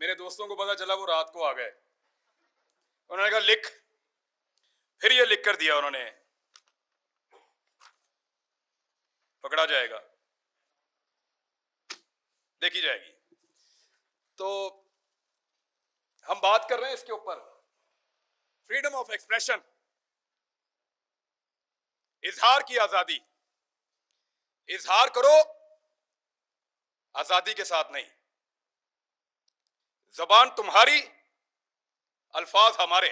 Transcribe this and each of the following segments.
मेरे दोस्तों को पता चला, वो रात को आ गए। उन्होंने कहा लिख। फिर ये लिख कर दिया उन्होंने, पकड़ा जाएगा, देखी जाएगी। तो हम बात कर रहे हैं इसके ऊपर, फ्रीडम ऑफ एक्सप्रेशन, इजहार की आजादी। इजहार करो, आजादी के साथ नहीं। जबान तुम्हारी, अल्फाज हमारे।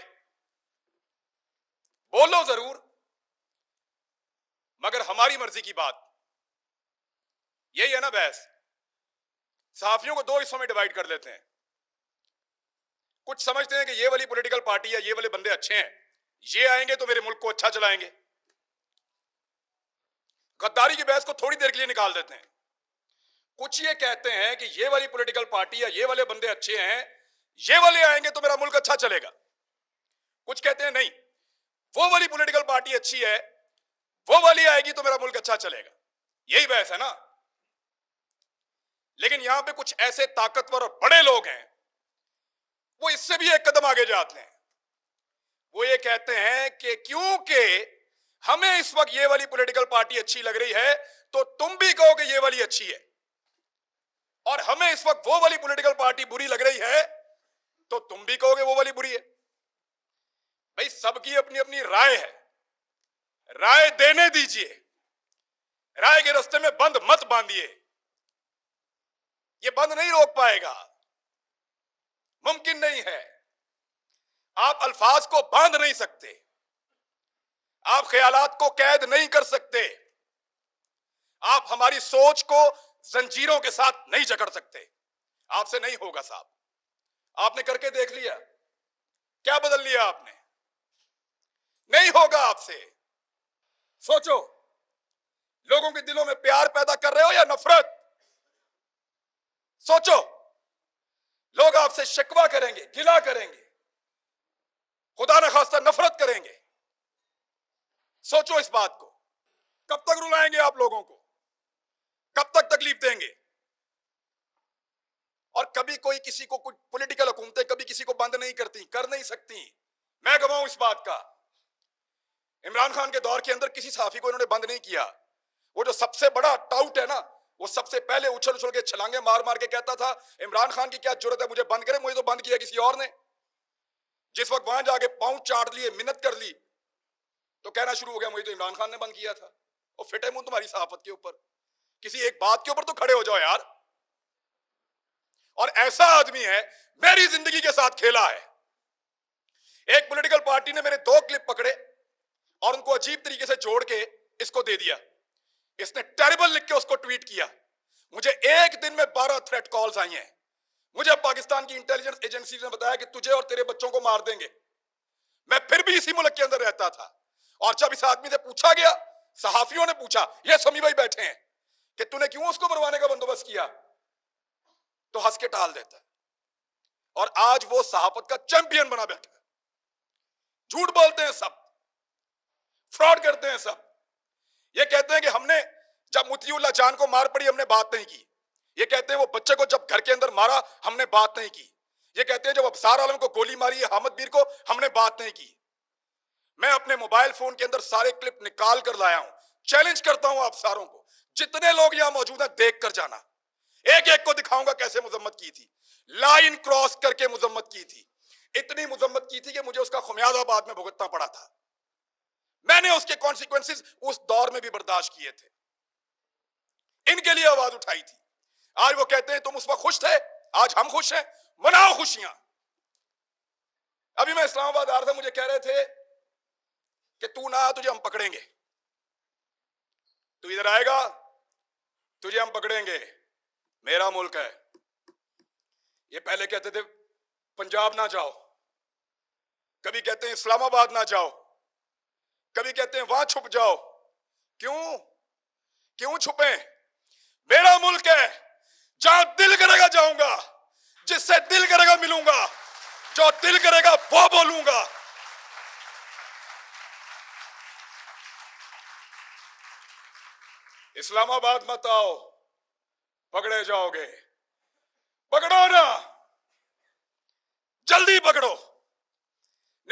बोलो जरूर, मगर हमारी मर्जी की बात। यही है ना बहस। सहाफियों को दो हिस्सों में डिवाइड कर देते हैं। कुछ समझते हैं कि ये वाली पॉलिटिकल पार्टी या ये वाले बंदे अच्छे हैं, ये आएंगे तो मेरे मुल्क को अच्छा चलाएंगे। गद्दारी की बहस को थोड़ी देर के लिए निकाल देते हैं। कुछ ये कहते हैं कि ये वाली पॉलिटिकल पार्टी या ये वाले बंदे अच्छे हैं, ये वाले आएंगे तो मेरा मुल्क अच्छा चलेगा। कुछ कहते हैं नहीं, वो वाली पॉलिटिकल पार्टी अच्छी है, वो वाली आएगी तो मेरा मुल्क अच्छा चलेगा। यही बहस है ना। लेकिन यहां पे कुछ ऐसे ताकतवर और बड़े लोग हैं, वो इससे भी एक कदम आगे जाते हैं। वो ये कहते हैं कि क्योंकि हमें इस वक्त ये वाली पॉलिटिकल पार्टी अच्छी लग रही है, तो तुम भी कहो कि ये वाली अच्छी है, और हमें इस वक्त वो वाली पॉलिटिकल पार्टी बुरी लग रही है, तो तुम भी कहोगे वो वाली बुरी है। भाई, सबकी अपनी अपनी राय है, राय देने दीजिए। राय के रास्ते में बंद मत बांधिए, ये बंद नहीं रोक पाएगा, मुमकिन नहीं है। आप अल्फाज को बांध नहीं सकते, आप ख्यालात को कैद नहीं कर सकते, आप हमारी सोच को जंजीरों के साथ नहीं जकड़ सकते। आपसे नहीं होगा साहब। आपने करके देख लिया, क्या बदल लिया आपने? नहीं होगा आपसे। सोचो, लोगों के दिलों में प्यार पैदा कर रहे हो या नफरत? सोचो, लोग आपसे शिकवा करेंगे, गिला करेंगे, खुदा न खास्ता नफरत करेंगे। सोचो इस बात को। कब तक रुलाएंगे आप लोगों को? कब तक तकलीफ देंगे? और कभी कोई किसी को, कुछ पॉलिटिकल हुकूमतें कभी किसी को बंद नहीं करती, कर नहीं सकती। मैं गवाह हूं इस बात का। इमरान खान के दौर के अंदर किसी सहाफी को इन्होंने बंद नहीं किया। वो जो सबसे बड़ा टाउट है ना, वो सबसे पहले उछल उछल के छलांगे मार मार के कहता था, इमरान खान की क्या जरूरत है मुझे बंद करे, मुझे तो बंद किया किसी और ने। जिस वक्त वहां जाके पांव चाट लिए, मिन्नत कर ली, तो कहना शुरू हो गया मुझे तो इमरान खान ने बंद किया था। और फिटे मुंह तुम्हारी सहाफत के ऊपर। किसी एक बात के ऊपर तो खड़े हो जाओ यार। और ऐसा आदमी है, मेरी जिंदगी के साथ खेला है। एक पॉलिटिकल पार्टी ने मेरे 2 क्लिप पकड़े और उनको अजीब तरीके से जोड़ के इसको दे दिया। इसने टेरिबल लिख के उसको ट्वीट किया। मुझे एक दिन में 12 थ्रेट कॉल्स आई हैं। मुझे पाकिस्तान की इंटेलिजेंस एजेंसी ने बताया कि तुझे और तेरे बच्चों को मार देंगे। मैं फिर भी इसी मुल्क के अंदर रहता था। और जब इस आदमी से पूछा गया, सहाफियों ने पूछा, ये समी भाई बैठे हैं, कि तूने क्यों उसको मरवाने का बंदोबस्त किया, तो हंस के टाल देता है। और आज वो सहाफत का चैंपियन बना बैठा है। झूठ बोलते हैं सब, फ्रॉड करते हैं सब। ये कहते हैं कि हमने जब मुतीउल्लाह जान को मार पड़ी हमने बात नहीं की। ये कहते हैं वो बच्चे को जब घर के अंदर मारा हमने बात नहीं की। ये कहते हैं जब अफसार आलम को गोली मारी है हामिद मीर को, हमने बात नहीं की। मैं अपने मोबाइल फोन के अंदर सारे क्लिप निकाल कर लाया हूं। चैलेंज करता हूं आप सारों को, जितने लोग यहां मौजूद हैं देख कर जाना। एक एक को दिखाऊंगा कैसे मुजम्मत की थी, लाइन क्रॉस करके मुजम्मत की थी। इतनी मुजम्मत की थी कि मुझे उसका खुमियाजा बाद में भुगतना पड़ा था। मैंने उसके कॉन्सिक्वेंसेस उस दौर में भी बर्दाश्त किए थे, इनके लिए आवाज उठाई थी। आज वो कहते हैं तुम उस वक्त खुश थे, आज हम खुश हैं, मनाओ खुशियां। अभी मैं इस्लामाबाद आ रहा था, मुझे कह रहे थे कि तू ना आ, तुझे हम पकड़ेंगे। तू इधर आएगा, तुझे हम पकड़ेंगे, मेरा मुल्क है। ये पहले कहते थे पंजाब ना जाओ, कभी कहते हैं इस्लामाबाद ना जाओ, कभी कहते हैं वहां छुप जाओ। क्यों क्यों छुपे? मेरा मुल्क है, जहां दिल करेगा जाऊंगा, जिससे दिल करेगा मिलूंगा, जो दिल करेगा वो बोलूंगा। इस्लामाबाद मत आओ, पकड़े जाओगे। पकड़ो ना,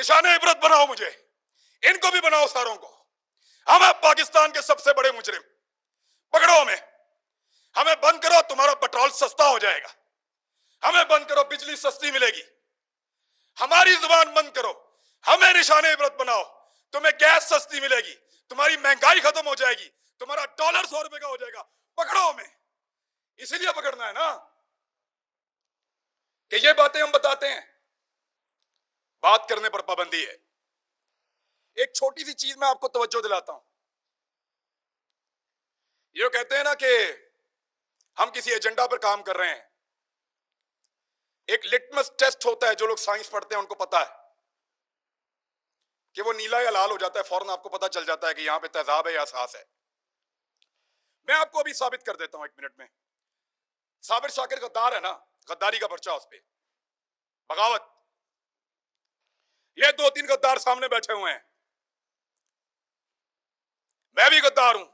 निशाने इबरत बनाओ मुझे, इनको भी बनाओ सारों को। हम हैं पाकिस्तान के सबसे बड़े मुजरिम, पकड़ो हमें, हमें बंद करो, तुम्हारा पेट्रोल सस्ता हो जाएगा। हमें बंद करो, बिजली सस्ती मिलेगी। हमारी जुबान बंद करो, हमें निशाने इबरत बनाओ, तुम्हें गैस सस्ती मिलेगी, तुम्हारी महंगाई खत्म हो जाएगी, तुम्हारा डॉलर 100 रुपए का हो जाएगा। पकड़ो हमें, इसीलिए पकड़ना है ना कि ये बातें हम बताते हैं। बात करने पर पाबंदी है। एक छोटी सी चीज मैं आपको तवज्जो दिलाता हूं। ये कहते हैं ना कि हम किसी एजेंडा पर काम कर रहे हैं। एक लिटमस टेस्ट होता है, जो लोग साइंस पढ़ते हैं उनको पता है कि वो नीला या लाल हो जाता है, फौरन आपको पता चल जाता है कि यहां पे तेजाब है या एहसास है। मैं आपको अभी साबित कर देता हूं 1 मिनट में। साबिर शाकिर गद्दार है ना, गद्दारी का पर्चा उस पे, बगावत। ये 2-3 गद्दार सामने बैठे हुए हैं, मैं भी गद्दार हूं।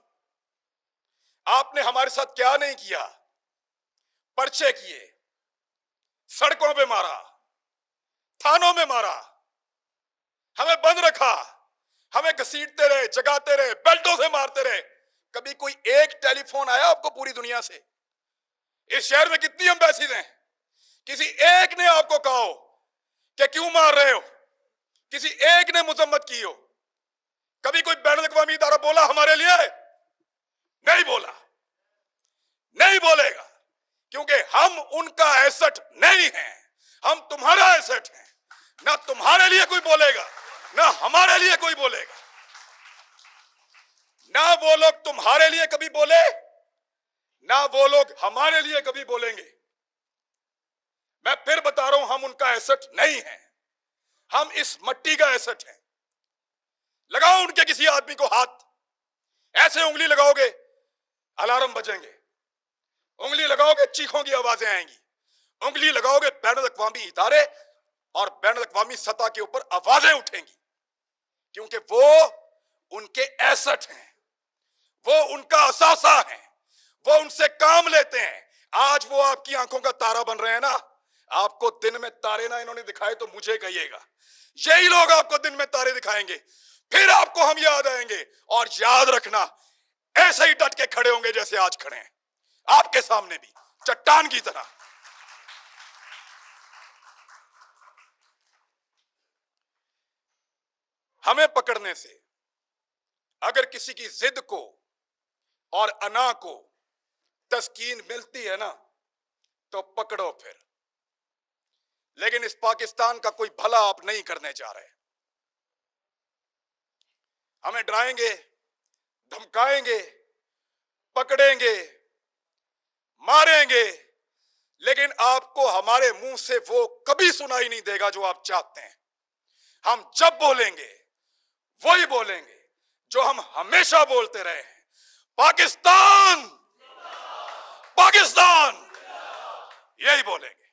आपने हमारे साथ क्या नहीं किया, पर्चे किए, सड़कों पे मारा, थानों में मारा, हमें बंद रखा, हमें घसीटते रहे, जगाते रहे, बेल्टों से मारते रहे। कभी कोई एक टेलीफोन आया आपको पूरी दुनिया से? इस शहर में कितनी एम्बेसीज हैं, किसी एक ने आपको कहा हो कि क्यों मार रहे हो? किसी एक ने मुजम्मत की हो? कभी कोई बैनुल-अक़वामी इदारा बोला हमारे लिए? नहीं बोला, नहीं बोलेगा, क्योंकि हम उनका एसेट नहीं है, हम तुम्हारा एसेट है। ना तुम्हारे लिए कोई बोलेगा, ना हमारे लिए कोई बोलेगा। ना वो लोग तुम्हारे लिए कभी बोले, ना वो लोग हमारे लिए कभी बोलेंगे। मैं फिर बता रहा हूं, हम उनका एसेट नहीं है, हम इस मट्टी का एसेट है। लगाओ उनके किसी आदमी को हाथ, ऐसे उंगली लगाओगे अलार्म बजेंगे, उंगली लगाओगे चीखों की आवाजें आएंगी, उंगली लगाओगे बैनुल-अक़वामी इदारे और बैनुल-अक़वामी सतह के ऊपर आवाजें उठेंगी, क्योंकि वो उनके एसेट हैं, वो उनका असासा है, वो उनसे काम लेते हैं। आज वो आपकी आंखों का तारा बन रहे हैं ना। आपको दिन में तारे ना इन्होंने दिखाए तो मुझे कहिएगा, यही लोग आपको दिन में तारे दिखाएंगे, फिर आपको हम याद आएंगे। और याद रखना, ऐसे ही डट के खड़े होंगे जैसे आज खड़े हैं, आपके सामने भी चट्टान की तरह। हमें पकड़ने से अगर किसी की जिद को और अना को तस्कीन मिलती है ना, तो पकड़ो फिर। लेकिन इस पाकिस्तान का कोई भला आप नहीं करने जा रहे। हमें डराएंगे, धमकाएंगे, पकड़ेंगे, मारेंगे, लेकिन आपको हमारे मुंह से वो कभी सुनाई नहीं देगा जो आप चाहते हैं। हम जब बोलेंगे वही बोलेंगे जो हम हमेशा बोलते रहे हैं, पाकिस्तान, पाकिस्तान, यही बोलेंगे।